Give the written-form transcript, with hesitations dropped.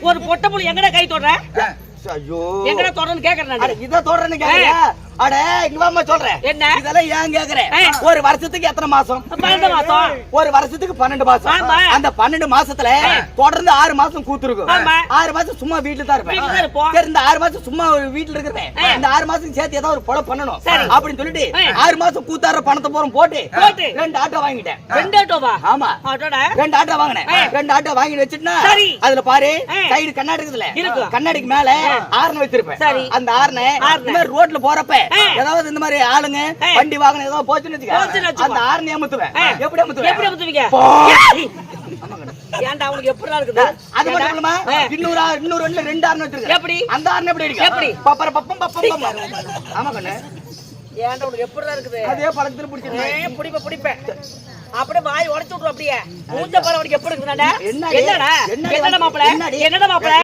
ஒரு பொட்ட புள்ளி எங்கடா கை தொடுற? ஐயோ எங்கடா தொடர்ந்து கேக்குறேன். இத தொடர்ந்து கேக்குறியா? அட இங்க வாமா சொல்றேன். என்ன இதெல்லாம் ஏன் கேக்குறேன்? ஒரு வருஷத்துக்கு எத்தனை மாசம்? 12 மாசம். ஒரு வருஷத்துக்கு 12 மாசம். அந்த 12 மாசத்துல தொடர்ந்து 6 மாசம் கூத்துருக்கும். 6 மாசம் சும்மா வீட்டுல தான் இருப்பேன். சரி இந்த 6 மாசம் சும்மா வீட்டுல இருக்கிறேன். இந்த 6 மாசம் சேர்த்து ஏதாவது ஒரு பொழை பண்ணணும் அப்படின்னு சொல்லிட்டு 6 மாசம் கூத்தார பணத்தை போறோம் போட்டு 2 ஆட்டோ வாங்கிட்டேன். 2 ஆட்டோவா? ஆமா 2 ஆட்டோ வாங்கினேன். 2 ஆட்டோ வாங்கி வச்சிட்டா அதுல பாரு சைடு கண்ணாடி இருக்குதுல, கண்ணாடிக்கு மேல ஆர்ன் வச்சிருப்பேன். அந்த ஆர்ன இந்த மாதிரி ரோட்ல போறப்ப ஏதாவது இந்த மாதிரி ஆளுங்க வண்டி வாகனம் ஏதாவது போச்சுன்னு வச்சுக்க அந்த ஆர்ன் ஏமுத்துவேன். எப்படி ஏமுத்துவீங்க? ஏன்டா அவனுக்கு எப்படிடா இருக்குது? அது மட்டும் இல்லமா இன்னொரு வண்டில 2 ஆர்ன் வச்சிருக்கேன். எப்படி அந்த ஆர்ன் எப்படி அடிக்கும்? எப்படி பப்பர பப்பம் பப்பம். ஆமா கண்ணு ஏன்டா உனக்கு எப்படிடா இருக்குது? அதே பழத்துல பிடிச்சிருக்கேன். பிடிப்பேன் அப்படியே வாய் உடைச்சு விட்டுரும். அப்படியே மூஞ்ச பாரு அவனுக்கு எப்படி இருக்குடா? என்னடா மாப்பிள? என்னடா மாப்பிள?